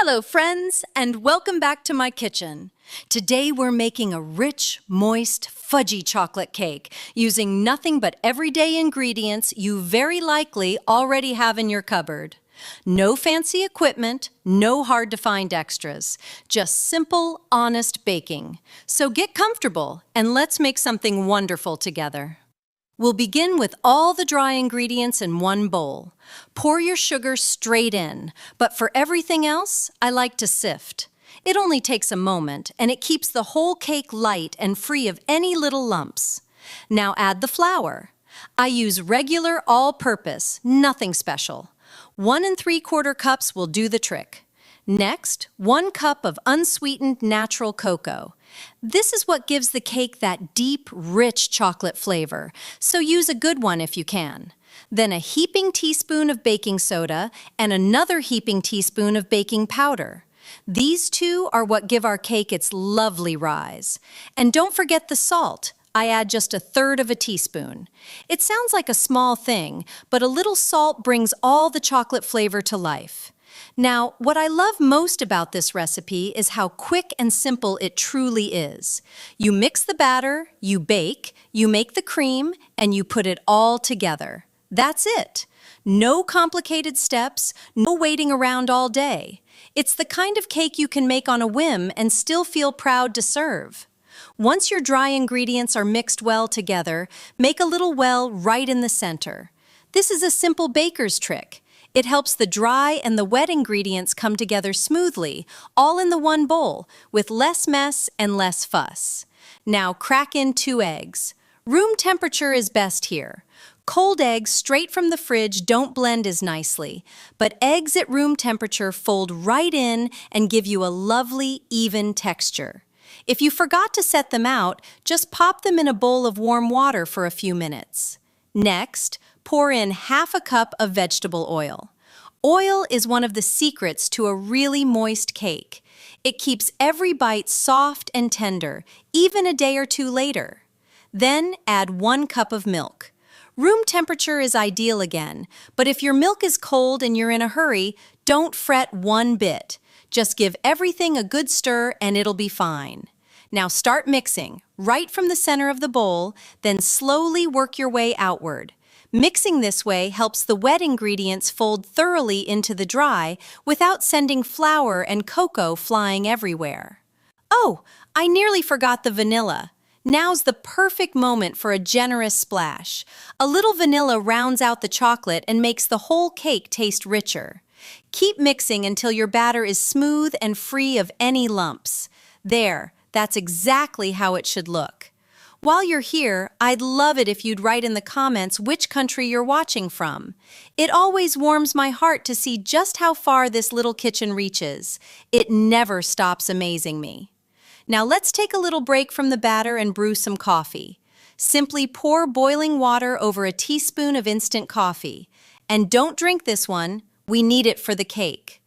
Hello, friends, and welcome back to my kitchen. Today we're making a rich, moist, fudgy chocolate cake using nothing but everyday ingredients you very likely already have in your cupboard. No fancy equipment, no hard-to-find extras, just simple, honest baking. So get comfortable and let's make something wonderful together. We'll begin with all the dry ingredients in one bowl. Pour your sugar straight in, but for everything else, I like to sift. It only takes a moment, and it keeps the whole cake light and free of any little lumps. Now add the flour. I use regular all-purpose, nothing special. 1 3/4 cups will do the trick. Next, 1 cup of unsweetened natural cocoa. This is what gives the cake that deep, rich chocolate flavor, so use a good one if you can. Then a heaping teaspoon of baking soda and another heaping teaspoon of baking powder. These two are what give our cake its lovely rise. And don't forget the salt. I add just 1/3 of a teaspoon. It sounds like a small thing, but a little salt brings all the chocolate flavor to life. Now, what I love most about this recipe is how quick and simple it truly is. You mix the batter, you bake, you make the cream, and you put it all together. That's it. No complicated steps, no waiting around all day. It's the kind of cake you can make on a whim and still feel proud to serve. Once your dry ingredients are mixed well together, make a little well right in the center. This is a simple baker's trick. It helps the dry and the wet ingredients come together smoothly, all in the one bowl, with less mess and less fuss. Now crack in 2 eggs. Room temperature is best here. Cold eggs straight from the fridge don't blend as nicely, but eggs at room temperature fold right in and give you a lovely, even texture. If you forgot to set them out, just pop them in a bowl of warm water for a few minutes. Next, pour in 1/2 cup of vegetable oil. Oil is one of the secrets to a really moist cake. It keeps every bite soft and tender, even a day or two later. Then add 1 cup of milk. Room temperature is ideal again, but if your milk is cold and you're in a hurry, don't fret one bit. Just give everything a good stir and it'll be fine. Now start mixing, right from the center of the bowl, then slowly work your way outward. Mixing this way helps the wet ingredients fold thoroughly into the dry without sending flour and cocoa flying everywhere. Oh, I nearly forgot the vanilla. Now's the perfect moment for a generous splash. A little vanilla rounds out the chocolate and makes the whole cake taste richer. Keep mixing until your batter is smooth and free of any lumps. There, that's exactly how it should look. While you're here, I'd love it if you'd write in the comments which country you're watching from. It always warms my heart to see just how far this little kitchen reaches. It never stops amazing me. Now let's take a little break from the batter and brew some coffee. Simply pour boiling water over a teaspoon of instant coffee. And don't drink this one, we need it for the cake.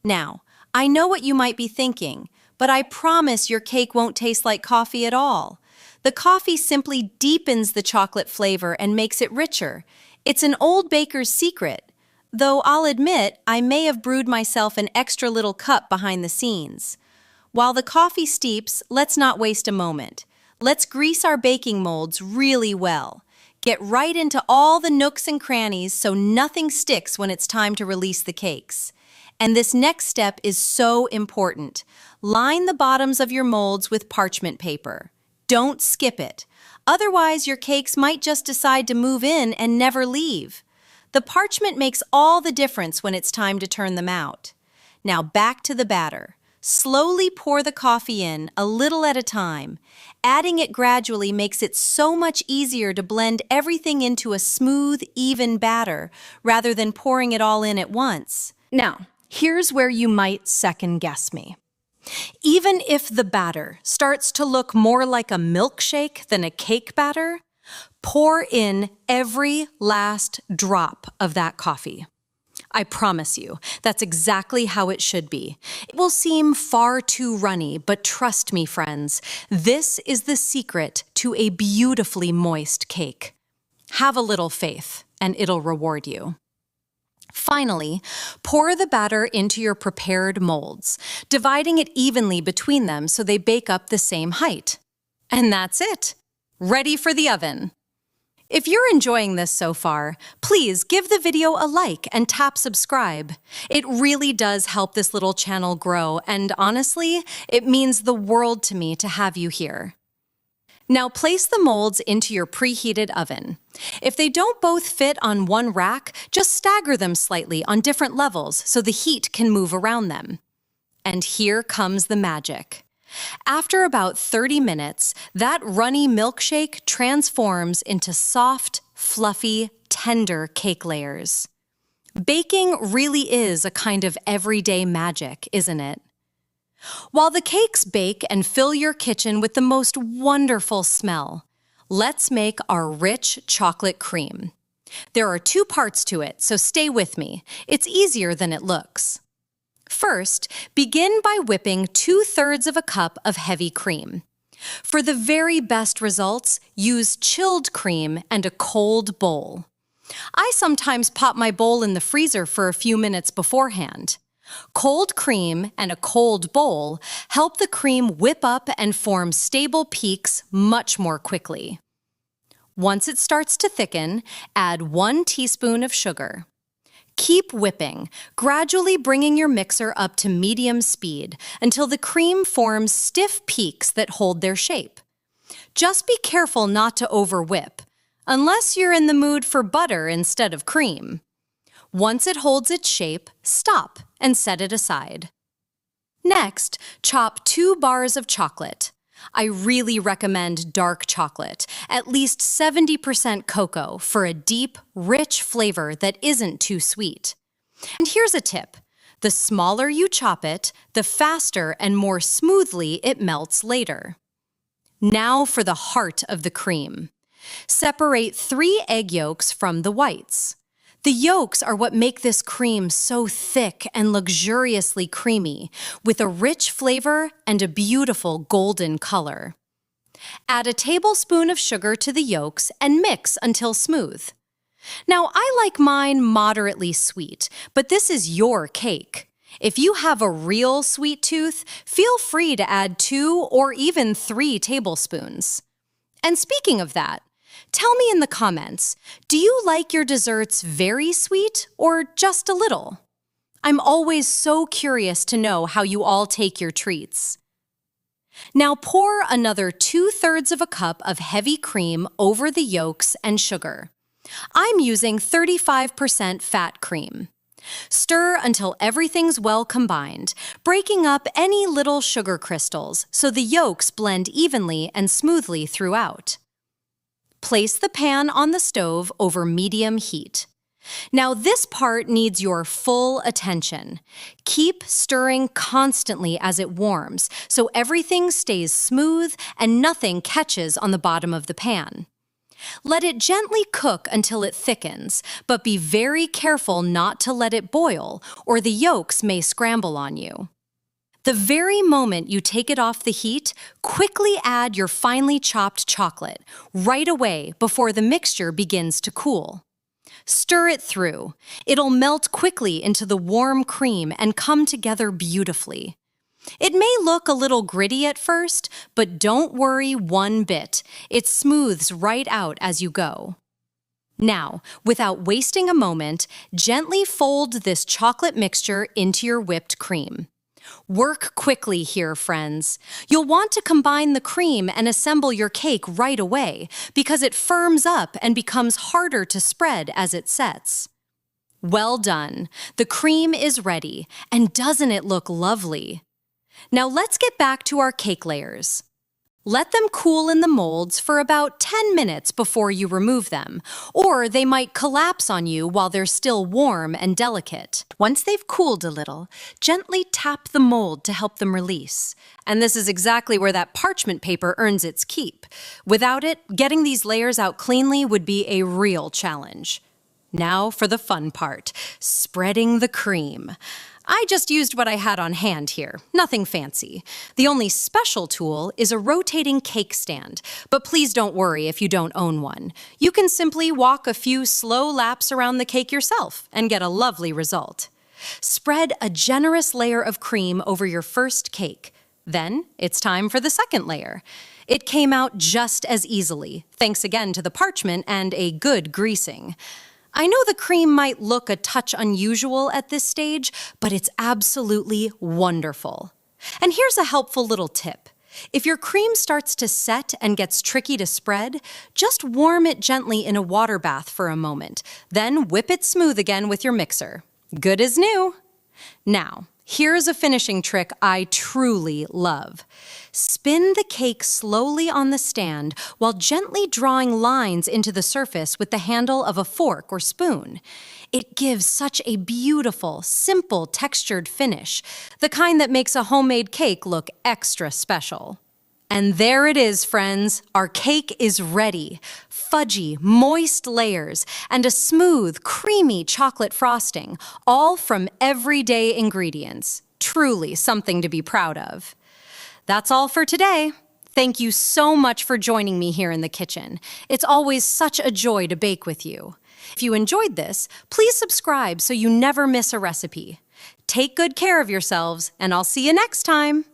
Now, I know what you might be thinking, but I promise your cake won't taste like coffee at all. The coffee simply deepens the chocolate flavor and makes it richer. It's an old baker's secret, though I'll admit I may have brewed myself an extra little cup behind the scenes. While the coffee steeps, let's not waste a moment. Let's grease our baking molds really well. Get right into all the nooks and crannies so nothing sticks when it's time to release the cakes. And this next step is so important. Line the bottoms of your molds with parchment paper. Don't skip it. Otherwise, your cakes might just decide to move in and never leave. The parchment makes all the difference when it's time to turn them out. Now back to the batter. Slowly pour the coffee in, a little at a time. Adding it gradually makes it so much easier to blend everything into a smooth, even batter, rather than pouring it all in at once. Now, here's where you might second guess me. Even if the batter starts to look more like a milkshake than a cake batter, pour in every last drop of that coffee. I promise you, that's exactly how it should be. It will seem far too runny, but trust me, friends, this is the secret to a beautifully moist cake. Have a little faith, and it'll reward you. Finally, pour the batter into your prepared molds, dividing it evenly between them so they bake up the same height. And that's it. Ready for the oven. If you're enjoying this so far, please give the video a like and tap subscribe. It really does help this little channel grow, and honestly, it means the world to me to have you here. Now place the molds into your preheated oven. If they don't both fit on one rack, just stagger them slightly on different levels so the heat can move around them. And here comes the magic. After about 30 minutes, that runny milkshake transforms into soft, fluffy, tender cake layers. Baking really is a kind of everyday magic, isn't it? While the cakes bake and fill your kitchen with the most wonderful smell, let's make our rich chocolate cream. There are 2 parts to it, so stay with me. It's easier than it looks. First, begin by whipping 2/3 of a cup of heavy cream. For the very best results, use chilled cream and a cold bowl. I sometimes pop my bowl in the freezer for a few minutes beforehand. Cold cream and a cold bowl help the cream whip up and form stable peaks much more quickly. Once it starts to thicken, add 1 teaspoon of sugar. Keep whipping, gradually bringing your mixer up to medium speed until the cream forms stiff peaks that hold their shape. Just be careful not to over-whip, unless you're in the mood for butter instead of cream. Once it holds its shape, stop and set it aside. Next, chop 2 bars of chocolate. I really recommend dark chocolate, at least 70% cocoa for a deep, rich flavor that isn't too sweet. And here's a tip. The smaller you chop it, the faster and more smoothly it melts later. Now for the heart of the cream. Separate 3 egg yolks from the whites. The yolks are what make this cream so thick and luxuriously creamy, with a rich flavor and a beautiful golden color. Add a tablespoon of sugar to the yolks and mix until smooth. Now, I like mine moderately sweet, but this is your cake. If you have a real sweet tooth, feel free to add 2 or even 3 tablespoons. And speaking of that, tell me in the comments, do you like your desserts very sweet or just a little? I'm always so curious to know how you all take your treats. Now pour another 2/3 of a cup of heavy cream over the yolks and sugar. I'm using 35% fat cream. Stir until everything's well combined, breaking up any little sugar crystals so the yolks blend evenly and smoothly throughout. Place the pan on the stove over medium heat. Now this part needs your full attention. Keep stirring constantly as it warms so everything stays smooth and nothing catches on the bottom of the pan. Let it gently cook until it thickens, but be very careful not to let it boil or the yolks may scramble on you. The very moment you take it off the heat, quickly add your finely chopped chocolate right away before the mixture begins to cool. Stir it through. It'll melt quickly into the warm cream and come together beautifully. It may look a little gritty at first, but don't worry one bit. It smooths right out as you go. Now, without wasting a moment, gently fold this chocolate mixture into your whipped cream. Work quickly here, friends. You'll want to combine the cream and assemble your cake right away because it firms up and becomes harder to spread as it sets. Well done. The cream is ready, and doesn't it look lovely? Now let's get back to our cake layers. Let them cool in the molds for about 10 minutes before you remove them, or they might collapse on you while they're still warm and delicate. Once they've cooled a little, gently tap the mold to help them release. And this is exactly where that parchment paper earns its keep. Without it, getting these layers out cleanly would be a real challenge. Now for the fun part, spreading the cream. I just used what I had on hand here, nothing fancy. The only special tool is a rotating cake stand, but please don't worry if you don't own one. You can simply walk a few slow laps around the cake yourself and get a lovely result. Spread a generous layer of cream over your first cake. Then it's time for the second layer. It came out just as easily, thanks again to the parchment and a good greasing. I know the cream might look a touch unusual at this stage, but it's absolutely wonderful. And here's a helpful little tip. If your cream starts to set and gets tricky to spread, just warm it gently in a water bath for a moment, then whip it smooth again with your mixer. Good as new. Now, here's a finishing trick I truly love. Spin the cake slowly on the stand while gently drawing lines into the surface with the handle of a fork or spoon. It gives such a beautiful, simple, textured finish, the kind that makes a homemade cake look extra special. And there it is, friends. Our cake is ready. Fudgy, moist layers, and a smooth, creamy chocolate frosting, all from everyday ingredients. Truly something to be proud of. That's all for today. Thank you so much for joining me here in the kitchen. It's always such a joy to bake with you. If you enjoyed this, please subscribe so you never miss a recipe. Take good care of yourselves, and I'll see you next time.